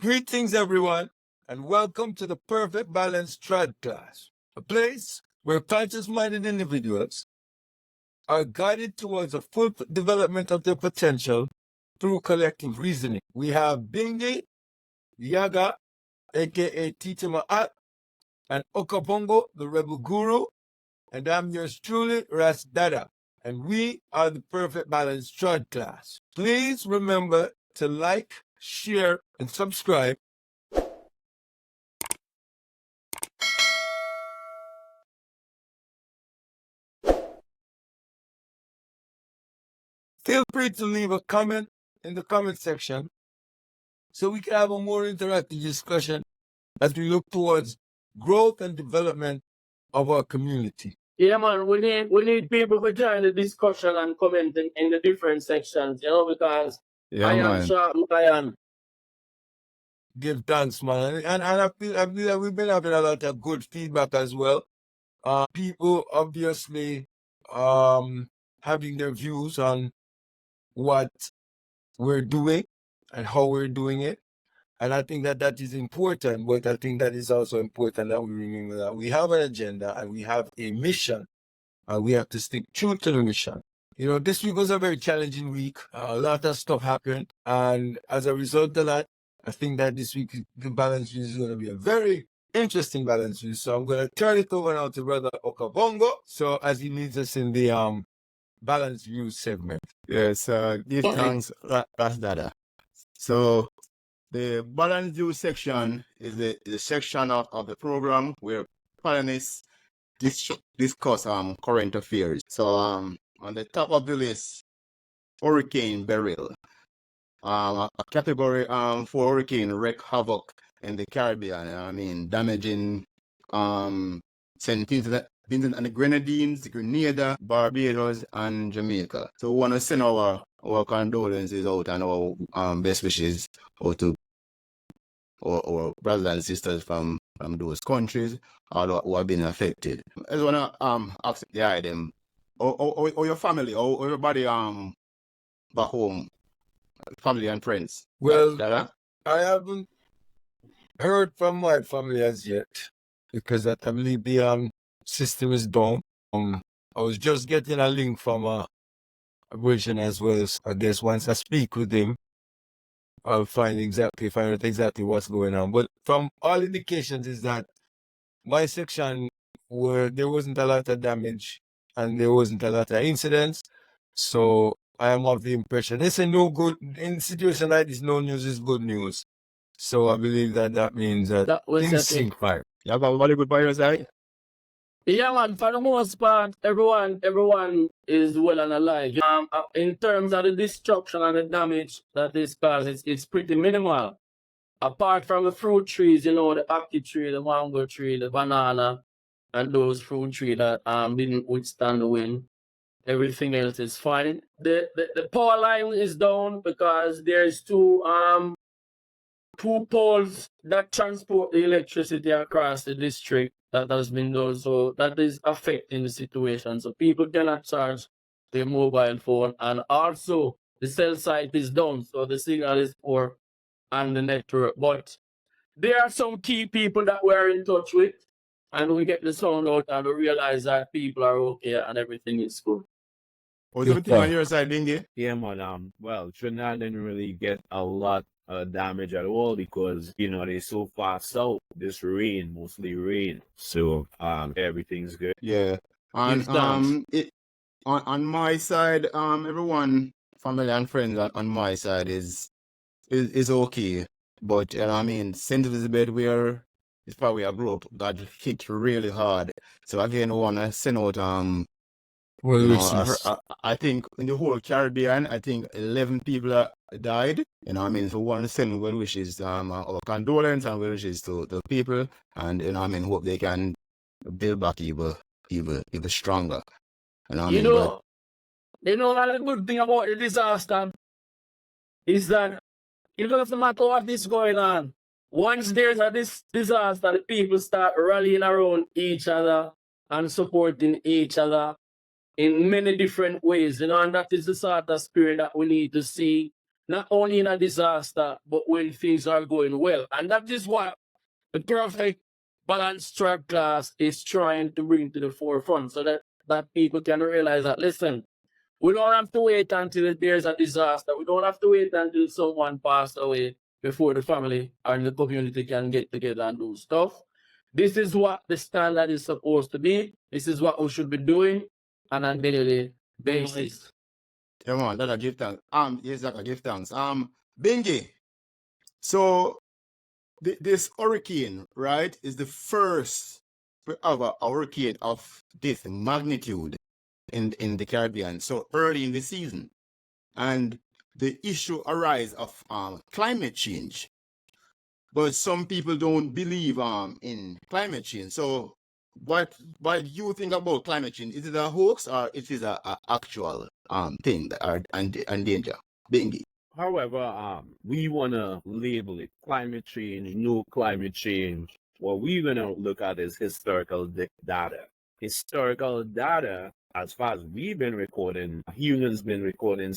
Greetings, everyone, and welcome to the Perfect Balance Trod Class, a place where conscious-minded individuals are guided towards a full development of their potential through collective reasoning. We have Bingi, Yaga, aka Teacher Ma'at, and Okabongo, the Rebel Guru, and I'm yours truly, Ras Dada, and we are the Perfect Balance Trod Class. Please remember to like, share, and subscribe. Feel free to leave a comment in the comment section so we can have a more interactive discussion as we look towards growth and development of our community. Yeah, man, we need people to join the discussion and comment in the different sections, because I am sharp, I am. Give thanks, man. And I feel like we've been having a lot of good feedback as well. People obviously having their views on what we're doing and how we're doing it. And I think that is important, but I think that is also important that we remember that we have an agenda and we have a mission, and we have to stick true to the mission. This week was a very challenging week. A lot of stuff happened, and as a result of that, I think that this week the balance view is going to be a very interesting balance view. So I'm going to turn it over now to Brother Okabongo, so as he leads us in the balance view segment. Yes, give thanks, Rasdada. So the balance view section is the section of the program where panelists discuss current affairs. So on the top of the list, Hurricane Beryl. A category for hurricane wreak havoc in the Caribbean. Damaging St. Vincent and the Grenadines, Grenada, Barbados, and Jamaica. So we want to send our condolences out and our best wishes out to our brothers and sisters from those countries who have been affected. I just want to ask the item, or your family, or everybody back home, family and friends. Well, I haven't heard from my family as yet because I believe the system is down. I was just getting a link from a version as well. As I guess once I speak with him, I'll find out exactly what's going on. But from all indications is that my section where there wasn't a lot of damage and there wasn't a lot of incidents. So I am of the impression they say no good in a situation like this. No news is good news. So I believe that means that things seem fine. You have a very good by your side? Yeah, man, for the most part, everyone is well and alive. In terms of the destruction and the damage that this causes, it's pretty minimal. Apart from the fruit trees, the apple tree, the mango tree, the banana, and those fruit trees that didn't withstand the wind. Everything else is fine. The power line is down because there's two poles that transport the electricity across the district that has been done. So that is affecting the situation. So people cannot charge their mobile phone, and also the cell site is down, so the signal is poor on the network. But there are some key people that we're in touch with, and we get the sound out and we realize that people are okay and everything is good. Was everything on your side, Bingy? Yeah, man. Well, Trinidad didn't really get a lot of damage at all because they're so far south. This rain, mostly rain. So everything's good. Yeah. And on my side, everyone, family and friends on my side is okay. But St. Elizabeth, where it's probably a group that hit really hard. So again, I wanna send out I think in the whole Caribbean, I think 11 people died. So we want to send well wishes, our condolence and well wishes to the people, and hope they can build back even stronger. But the good thing about the disaster is that it doesn't matter what is going on. Once there's this disaster, the people start rallying around each other and supporting each other in many different ways, and that is the sort of spirit that we need to see not only in a disaster, but when things are going well. And that is what the Perfect Balance Trod Class is trying to bring to the forefront, so that people can realize that, listen, we don't have to wait until there's a disaster. We don't have to wait until someone passed away before the family or the community can get together and do stuff. This is what the standard is supposed to be. This is what we should be doing on a daily basis. Come on, that I give thanks. Yes, that I give thanks. Bingy. So this hurricane, right, is the first ever hurricane of this magnitude in the Caribbean. So early in the season, and the issue arise of climate change. But some people don't believe in climate change. So what do you think about climate change? Is it a hoax or it is a actual thing that are in danger? Bingy. However, we want to label it climate change, no climate change. What we're going to look at is historical data. Historical data, as far as we've been recording, humans been recording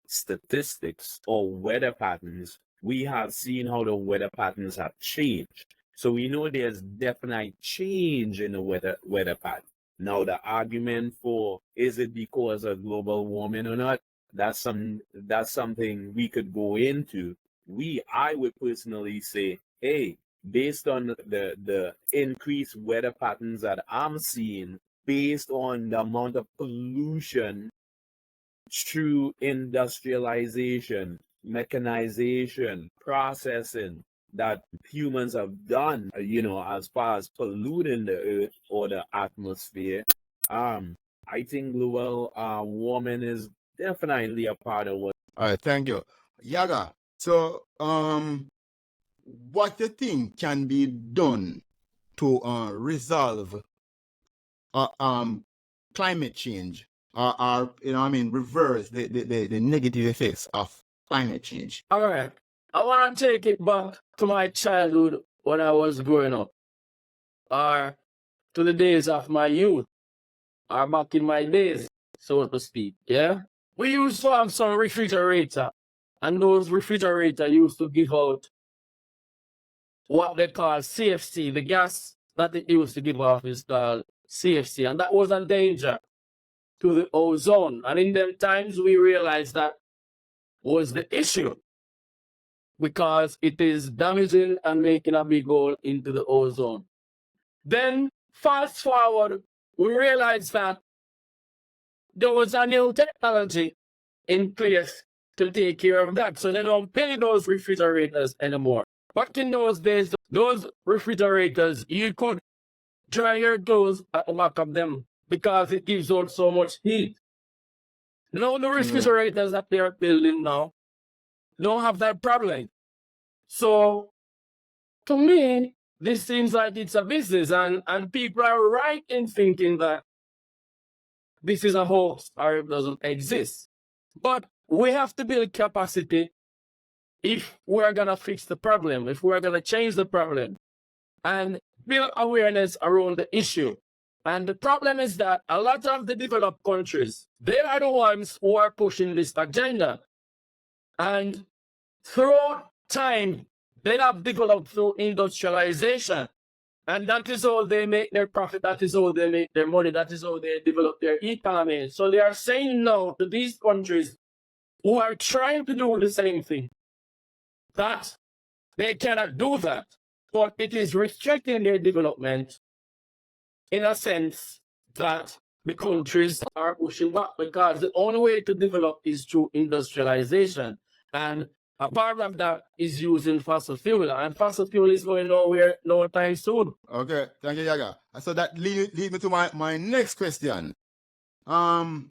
statistics or weather patterns. We have seen how the weather patterns have changed. So we know there's definite change in the weather pattern. Now, the argument for is it because of global warming or not, that's something we could go into. I would personally say, hey, based on the increased weather patterns that I'm seeing, based on the amount of pollution through industrialization, mechanization, processing that humans have done, as far as polluting the earth or the atmosphere, I think global warming is definitely a part of what. All right, thank you. Yaga, so what you think can be done to resolve climate change or reverse the negative effects of climate change? All right. I want to take it back to my childhood when I was growing up, or to the days of my youth, or back in my days, so to speak. Yeah. We used to have some refrigerator, and those refrigerators used to give out what they call CFC. The gas that it used to give off is called CFC, and that was a danger to the ozone. And in them times, we realized that was the issue, because it is damaging and making a big hole into the ozone. Then, fast forward, we realized that there was a new technology in place to take care of that. So they don't pay those refrigerators anymore. But in those days, those refrigerators, you could dry your clothes at the back of them because it gives out so much heat. Now the refrigerators that they are building now don't have that problem. So to me, this seems like it's a business, and people are right in thinking that this is a hoax or it doesn't exist. But we have to build capacity if we're going to fix the problem, if we're going to change the problem, and build awareness around the issue. And the problem is that a lot of the developed countries, they are the ones who are pushing this agenda. And throughout time, they have developed through industrialization. And that is how they make their profit, that is how they make their money, that is how they develop their economy. So they are saying no to these countries who are trying to do the same thing, that they cannot do that, but it is restricting their development in a sense that the countries are pushing back, because the only way to develop is through industrialization. And a part of that is using fossil fuel, and fossil fuel is going nowhere no time soon. Okay, thank you, Yaga. So that lead me to my next question. Andrew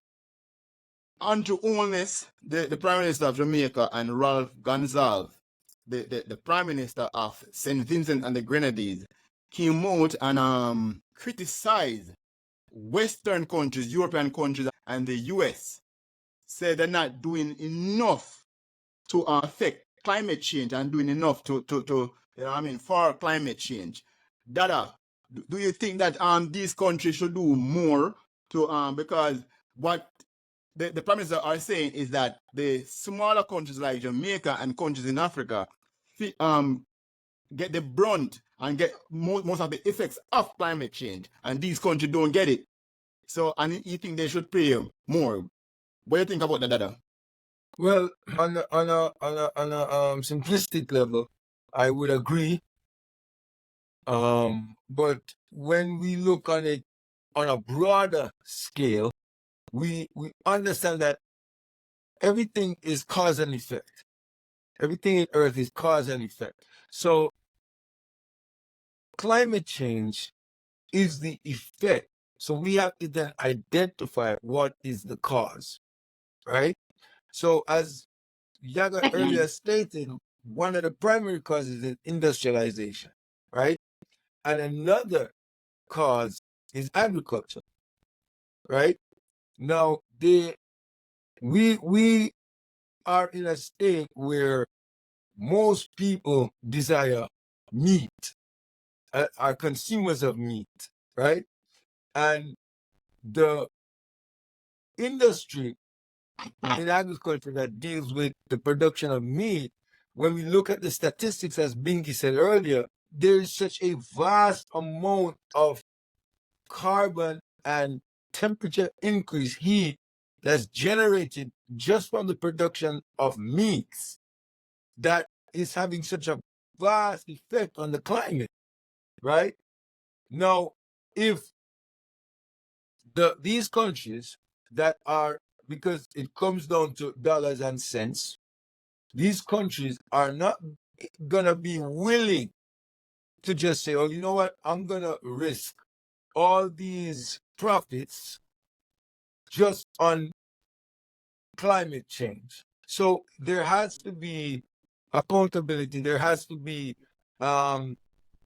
Holness, the Prime Minister of Jamaica, and Ralph Gonsalves, the Prime Minister of St. Vincent and the Grenadines, came out and criticized Western countries, European countries, and the US. Said they're not doing enough to affect climate change and doing enough to for climate change. Dada, do you think that these countries should do more to because what the prime minister are saying is that the smaller countries like Jamaica and countries in Africa get the brunt and get most of the effects of climate change, and these countries don't get it. So, and you think they should pay more? What do you think about that, Dada? Well, on a simplistic level, I would agree. But when we look on it on a broader scale, we understand that everything is cause and effect. Everything in Earth is cause and effect. So climate change is the effect. So we have to then identify what is the cause, right? So as Yaga earlier stated, one of the primary causes is industrialization, right? And another cause is agriculture, right? Now, we are in a state where most people desire meat, are consumers of meat, right? And the industry in agriculture that deals with the production of meat, when we look at the statistics, as Binky said earlier, there is such a vast amount of carbon and temperature increase, heat that's generated just from the production of meats that is having such a vast effect on the climate, right? Now, if these countries that are, because it comes down to dollars and cents, these countries are not gonna be willing to just say, oh, you know what, I'm gonna risk all these profits just on climate change. So there has to be accountability. There has to be an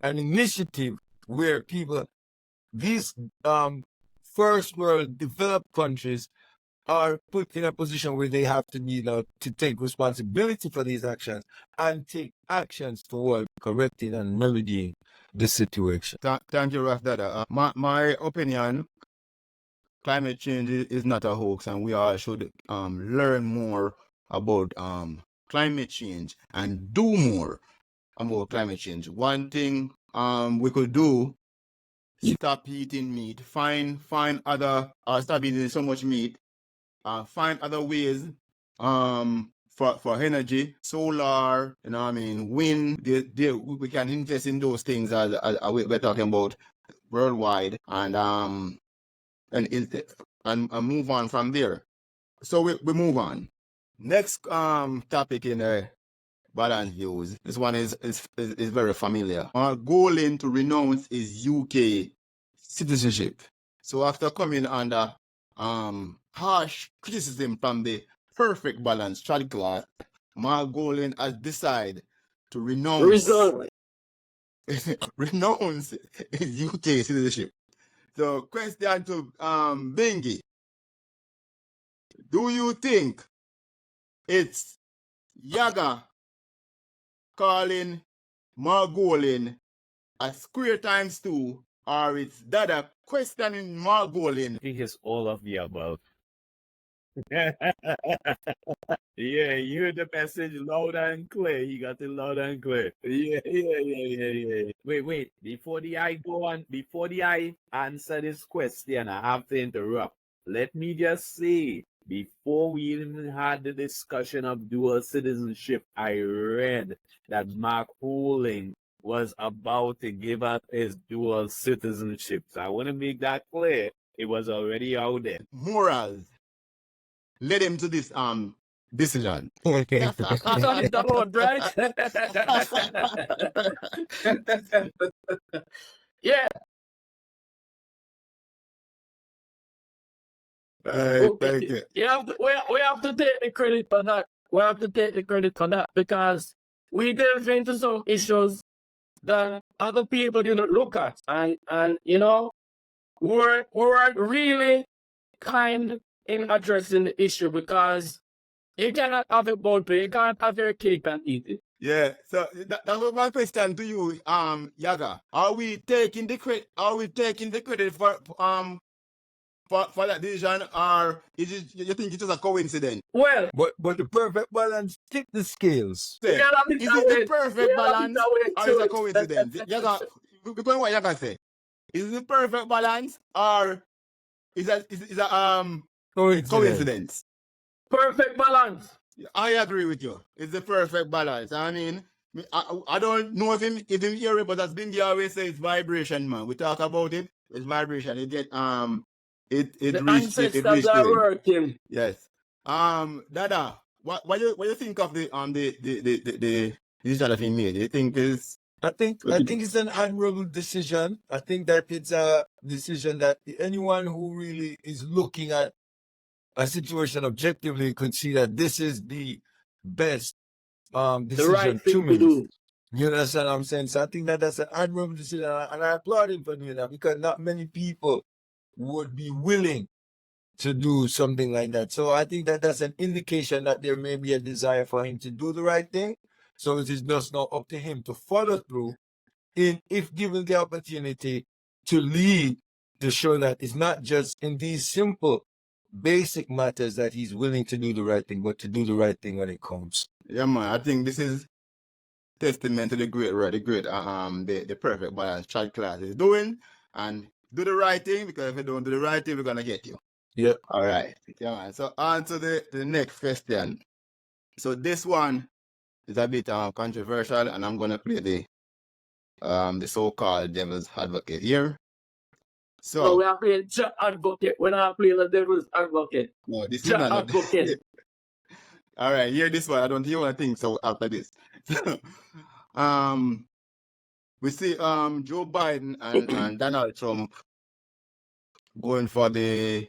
initiative where people, these first world developed countries, are put in a position where they have to be to take responsibility for these actions and take actions toward correcting and remedying the situation. Thank you, Raf Dada. My opinion, climate change is not a hoax, and we all should learn more about climate change and do more about climate change. One thing we could do, stop eating meat, find other stop eating so much meat, find other ways for energy, solar, you know what I mean, wind. We can invest in those things as we're talking about worldwide, and move on from there. So we move on. Next topic in balance views. This one is very familiar. Our goal in to renounce is UK citizenship. So after coming under harsh criticism from the Perfect Balance Trod Class, Mark Golin has decided to renounce renounce his UK citizenship. So question to Bingy. Do you think it's Yaga calling Margolin a square times 2, or it's Dada questioning Margolin? I think it's all of the above. Yeah, you heard the message loud and clear. You got it loud and clear. Yeah. Wait. Before I answer this question, I have to interrupt. Let me just say, before we even had the discussion of dual citizenship, I read that Mark Holing was about to give up his dual citizenship. So I want to make that clear. It was already out there. Morals led him to this decision. That's on the road, right? Yeah. Thank you. We have to take the credit for that. We have to take the credit for that because we delve into some issues that other people didn't look at, and you know, we're really kind in addressing the issue because you cannot have a both way. You can't have your cake and eat it. Yeah, so that was my question to you, Yaga. Are we taking the credit? Are we taking the credit for for that decision, or is it, you think it's just a coincidence? Well, But the perfect balance tip the scales. we Say, got a bit is it the away. We perfect got a bit balance away or is it a to coincidence? it. You got, because what you can say, is it the perfect balance or is that coincidence? Perfect balance. I agree with you. It's the perfect balance. I mean, I don't know if him hear it, but as Bingy always says, it's vibration, man. We talk about it. It's vibration. It get it The reached it ancestors reached to are him. working. Yes. Dada, what you think of the decision that he made? You think is I think it's an admirable decision. I think that it's a decision that anyone who really is looking at a situation objectively could see that this is the best The decision right to thing to me. do. You understand what I'm saying? So I think that that's an admirable decision, and I applaud him for doing that because not many people would be willing to do something like that. So I think that that's an indication that there may be a desire for him to do the right thing. So it is just now up to him to follow through in, if given the opportunity, to lead, to show that it's not just in these simple, basic matters that he's willing to do the right thing, but to do the right thing when it comes. yeah, man. I think this is testament to the the perfect balance Trod Class is doing, and do the right thing, because if you don't do the right thing, we're gonna get you. Yeah. All right. Yeah, man. So on to the next question. So this one is a bit controversial, and I'm gonna play the so-called devil's advocate here. So we are playing Jack Advocate. We're not playing the devil's advocate. No, this is Jack not. Advocate. All right, hear this one. I don't hear what I think. So after this, we see Joe Biden and Donald Trump going for the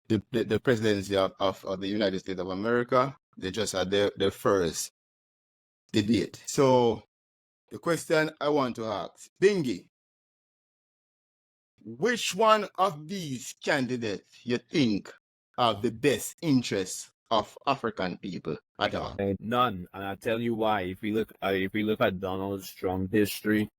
presidency of the United States of America. They just had their first debate. So the question I want to ask, Bingy, which one of these candidates you think have the best interests of African people at all? None, and I'll tell you why. If we look at Donald Trump's history,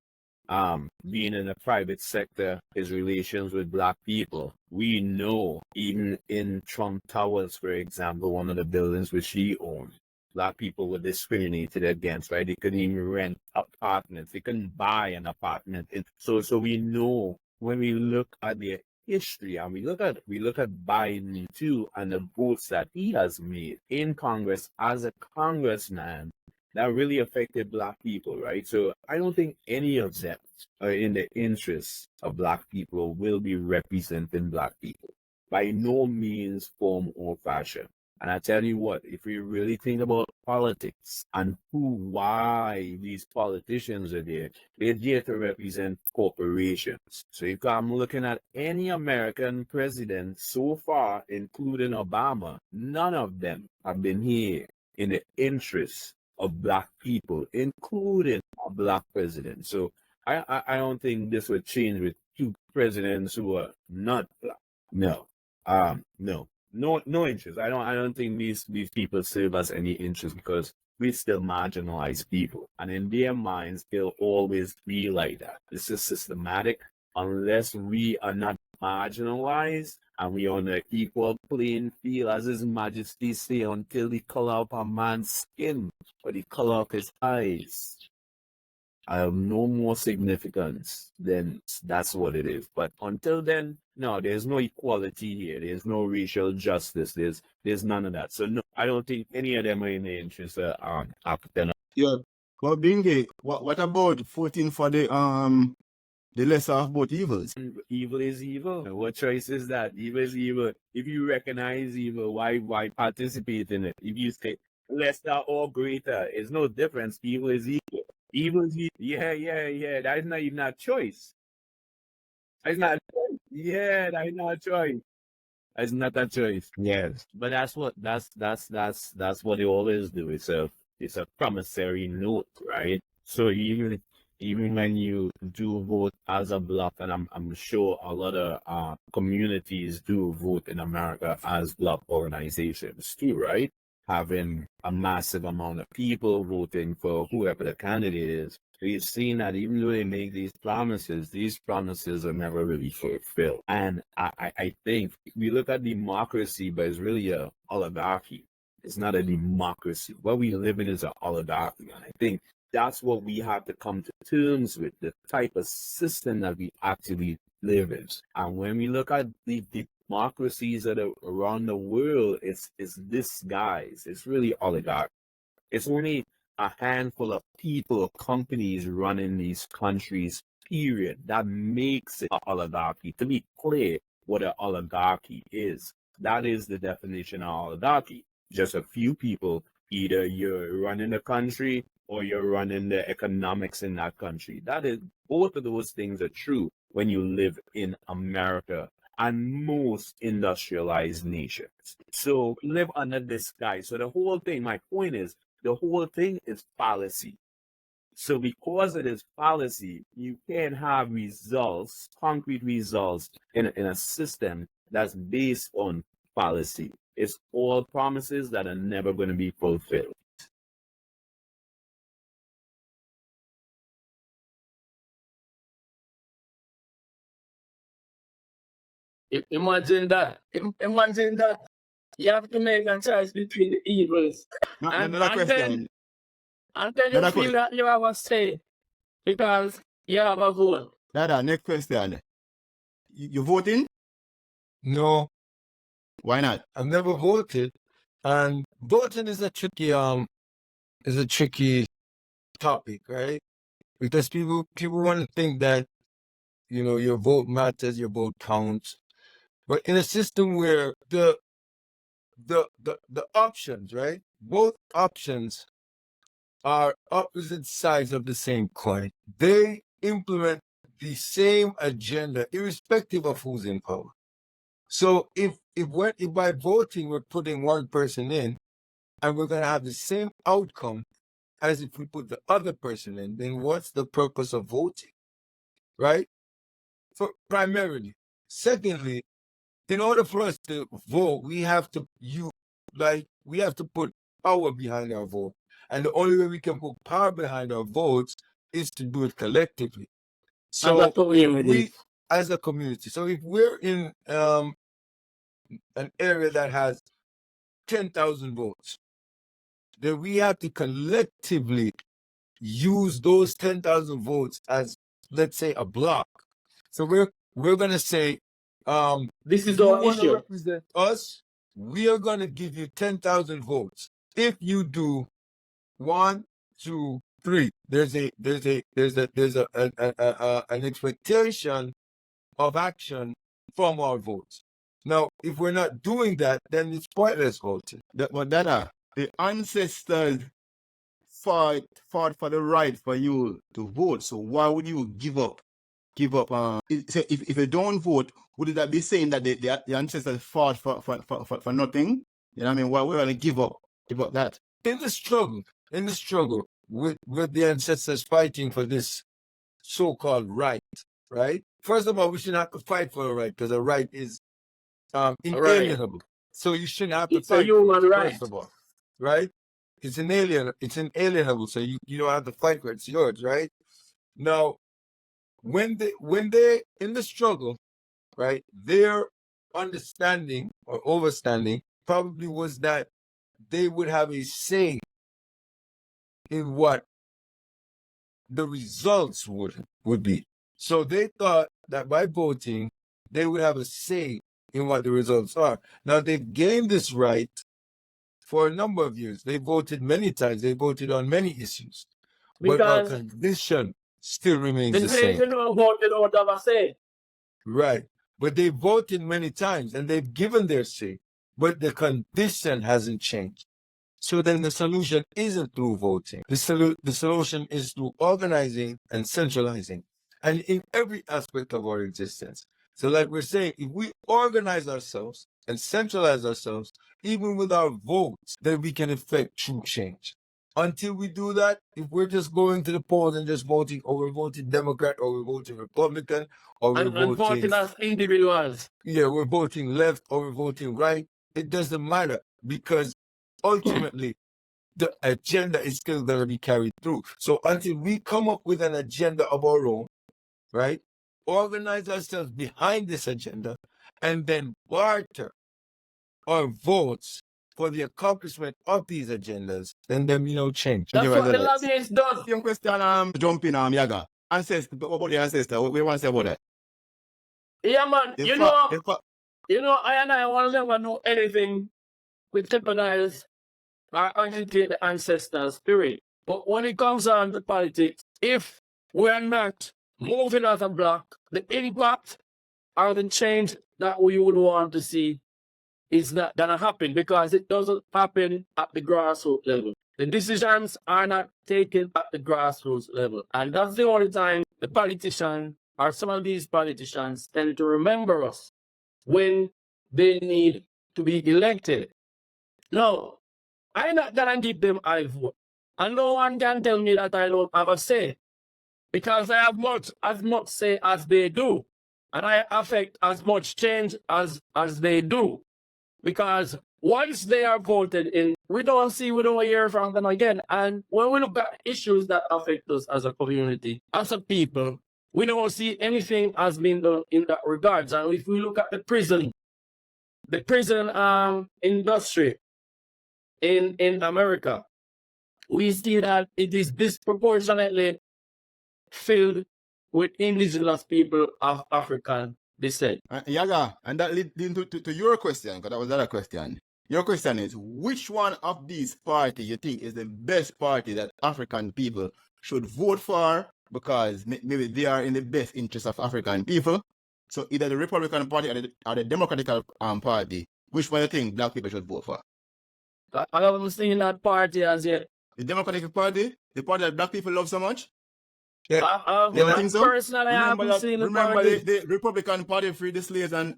being in the private sector, his relations with black people, we know even in Trump Towers, for example, one of the buildings which he owned, black people were discriminated against, right? They couldn't even rent apartments. They couldn't buy an apartment. So we know when we look at their history, and we look at Biden too, and the votes that he has made in Congress as a congressman, that really affected black people, right? So I don't think any of them are in the interests of black people, will be representing black people by no means, form, or fashion. And I tell you what, if we really think about politics and why these politicians are there, they're there to represent corporations. So if I'm looking at any American president so far, including Obama, none of them have been here in the interest of black people, including a black president. So I don't think this would change with two presidents who are not black. No. No interest. I don't think these people serve us any interest, because we still marginalize people. And in their minds, they'll always be like that. This is systematic. Unless we are not marginalized and we on an equal playing field, as His Majesty say, until the color of a man's skin or the color of his eyes I have no more significance, then that's what it is. But until then, no, there's no equality here. There's no racial justice. There's none of that. So no, I don't think any of them are in the interest of African. Yeah. Well, Bingy, what about voting for the lesser of both evils? Evil is evil. What choice is that? Evil is evil. If you recognize evil, why participate in it? If you say lesser or greater, it's no difference. Evil is evil. Evil is evil. Yeah. That is not even a choice. That is not. Yeah, that is not a choice. That's not a choice. Yes, but that's what what they always do. It's a promissory note, right? So even when you do vote as a bloc, and I'm sure a lot of communities do vote in America as bloc organizations too, right? Having a massive amount of people voting for whoever the candidate is, we've seen that even though they make these promises are never really fulfilled. And I think we look at democracy, but it's really a oligarchy. It's not a democracy. What we live in is an oligarchy. And I think that's what we have to come to terms with, the type of system that we actually live in. And when we look at the democracies that are around the world, it's this, guys. It's really oligarchy. It's only a handful of people or companies running these countries, period. That makes it an oligarchy. To be clear, what an oligarchy is, that is the definition of oligarchy. Just a few people, either you're running the country or you're running the economics in that country. That is, both of those things are true when you live in America and most industrialized nations. So live under this guy. So the whole thing, my point is, the whole thing is fallacy. So because it is fallacy, you can't have results, concrete results in a system that's based on fallacy. It's all promises that are never going to be fulfilled. Imagine that. Imagine that. You have to make a choice between the evils. Another question. And then you feel that you have a say because you have a vote. Dada, next question. You voting? No, Why not? I've never voted, and voting is a tricky topic, right? Because people want to think that, you know, your vote matters, your vote counts, but in a system where the options, right? Both options are opposite sides of the same coin. They implement the same agenda, irrespective of who's in power. So if by voting we're putting one person in, and we're gonna have the same outcome as if we put the other person in, then what's the purpose of voting, right? For primarily. Secondly, in order for us to vote, we have to put power behind our vote. And the only way we can put power behind our votes is to do it collectively. So as a community. So if we're in an area that has 10,000 votes, then we have to collectively use those 10,000 votes as, let's say, a block. So we're gonna say, this is you our want to issue. represent us, we are gonna give you 10,000 votes. If you do 1, 2, 3, there's an expectation of action from our votes. Now, if we're not doing that, then it's pointless voting. But Dada, the ancestors fought for the right for you to vote. So why would you give up? If you don't vote, would that be saying that the ancestors fought for nothing? You know what I mean? Why we're gonna give up that? In the struggle with the ancestors fighting for this so-called right, right? First of all, we shouldn't have to fight for a right, because a right is inalienable. So you shouldn't have to It's a fight human for it, right. first of all, right? It's inalienable, so you don't have to fight for it. It's yours, right? Now, when they in the struggle, right, their understanding or overstanding probably was that they would have a say in what the results would be. So they thought that by voting, they would have a say in what the results are. Now, they've gained this right for a number of years. They voted many times. They voted on many issues. But our Because condition still remains the they same. don't vote, they don't have a say. Right. But they voted many times and they've given their say. But the condition hasn't changed. So then the solution isn't through voting. The solution is through organizing and centralizing, and in every aspect of our existence. So like we're saying, if we organize ourselves and centralize ourselves, even with our votes, then we can effect true change. Until we do that, if we're just going to the polls and just voting, or we're voting Democrat, or we're voting Republican, or we're voting as individuals. Yeah, we're voting left or we're voting right, it doesn't matter, because ultimately the agenda is still going to be carried through. So until we come up with an agenda of our own, right, organize ourselves behind this agenda, and then barter our votes for the accomplishment of these agendas, then change. That's what the President. lobbyists does. Young question, jump in, Yaga. Ancestor, what about the ancestor? What we want to say about that? Yeah, man. If You know, I will never know anything with jeopardize or agitate the ancestral spirit. But when it comes on to politics, if we're not moving as a block, the impact or the change that we would want to see is not gonna happen because it doesn't happen at the grassroots level. The decisions are not taken at the grassroots level. And that's the only time the politician or some of these politicians tend to remember us when they need to be elected. No, I'm not gonna give them I vote. And no one can tell me that I don't have a say. Because I have as much say as they do. And I affect as much change as they do. Because once they are voted in, we don't hear from them again. And when we look at issues that affect us as a community, as a people, we don't see anything has been done in that regards. And if we look at the prison industry in America, we see that it is disproportionately filled with indigenous people of African descent. Yaga, and that leads to your question, because that was the other question. Your question is, which one of these parties you think is the best party that African people should vote for because maybe they are in the best interest of African people? So either the Republican Party or the Democratic Party, which one do you think black people should vote for? I haven't seen that party as yet. The Democratic Party? The party that black people love so much? Yeah. You don't think so? Personally, I haven't seen the party. The Republican Party free the slaves and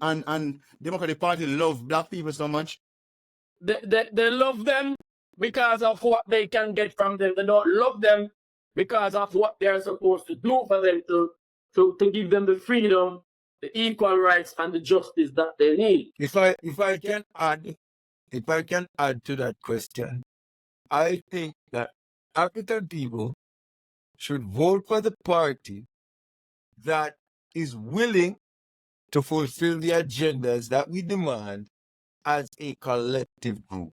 Democratic Party love black people so much? They love them because of what they can get from them. They don't love them because of what they're supposed to do for them to give them the freedom, the equal rights, and the justice that they need. If I can add to that question, I think that African people should vote for the party that is willing to fulfill the agendas that we demand as a collective group.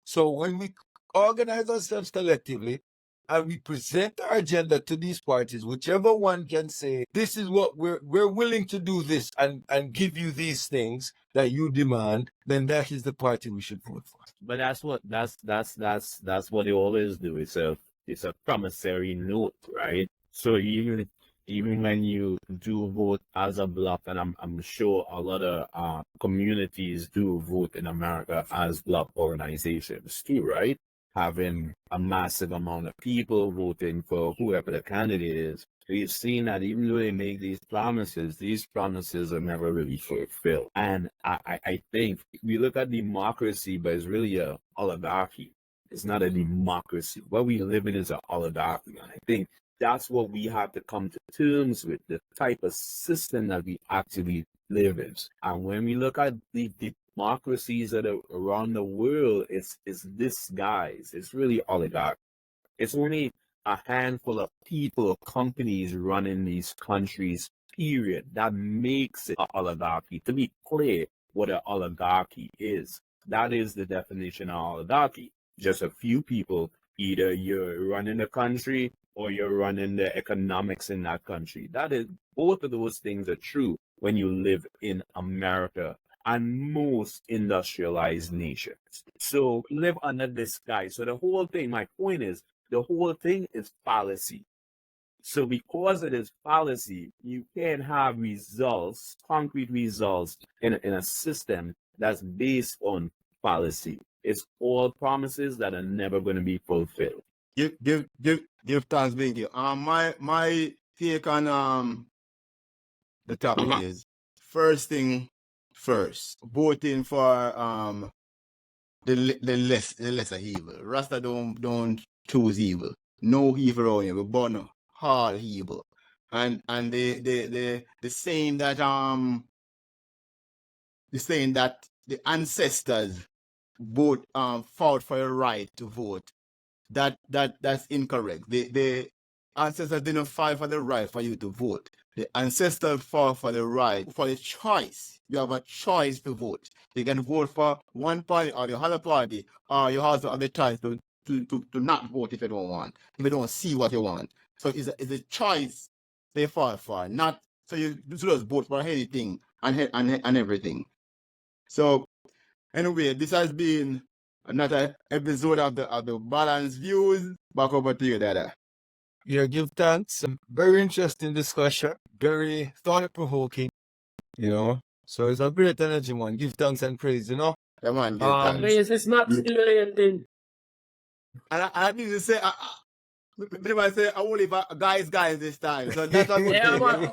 So when we organize ourselves collectively and we present our agenda to these parties, whichever one can say, this is what we're willing to do this and give you these things that you demand, then that is the party we should vote for. But that's what they always do. It's a promissory note, right? So even when you do vote as a bloc, and I'm sure a lot of communities do vote in America as bloc organizations too, right? Having a massive amount of people voting for whoever the candidate is. We've seen that even though they make these promises are never really fulfilled. And I think we look at democracy, but it's really a oligarchy. It's not a democracy. What we live in is an oligarchy. And I think that's what we have to come to terms with, the type of system that we actually live in. And when we look at the democracies that are around the world, it's this, guys. It's really oligarchy. It's only a handful of people or companies running these countries, period, that makes it an oligarchy. To be clear, what an oligarchy is, that is the definition of oligarchy. Just a few people, either you're running the country or you're running the economics in that country. That is, both of those things are true when you live in America and most industrialized nations. So live under this sky. So the whole thing, my point is, the whole thing is fallacy. So because it is fallacy, you can't have results, concrete results in a system that's based on fallacy. It's all promises that are never going to be fulfilled. Give thanks, Binky. My take on the topic is, first thing first, voting for the lesser evil. Rasta don't choose evil. No evil around here. We burn all evil. And the saying that the ancestors fought for a right to vote that's incorrect. The ancestors didn't fight for the right for you to vote. The ancestors fought for the right, for the choice. You have a choice to vote. You can vote for one party or the other party, or you also have the choice to not vote if you don't want, if you don't see what you want. So it's a choice they fought for, not so you just vote for anything and everything. So anyway, this has been another episode of the Balanced Views. Back over to you, Dada. Yeah, give thanks. Very interesting discussion. Very thought-provoking, you know. So it's a great energy, man. Give thanks and praise, you know. Come on, give thanks. Please, it's not stimulating. And I need to say, I say, I will leave guys this time. So that's a good Yeah, thing. man.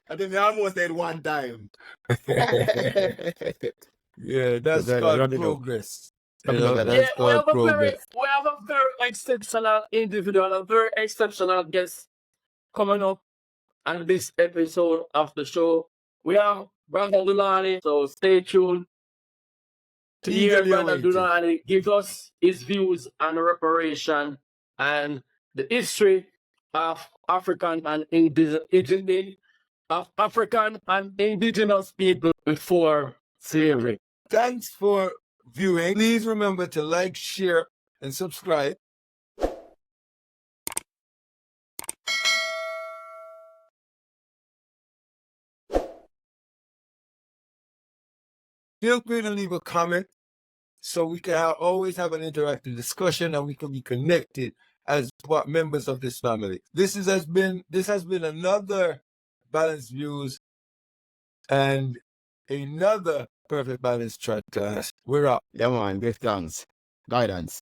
I think I almost said one time. Yeah, that's That's called right, progress. You Something know, like that. Yeah, that's called progress. we have a very exceptional individual, a very exceptional guest coming up on this episode of the show. We have Brother Dulani, so stay tuned to hear Eagerly Brother awaited. Dulani give us his views on reparation and the history of African and indigenous people before slavery. Thanks for viewing. Please remember to like, share, and subscribe. Feel free to leave a comment so we can always have an interactive discussion and we can be connected as what members of this family. This has been another Balanced Views and another Perfect Balance Trod Class. We're up. Yeah, man, give thanks. Guidance.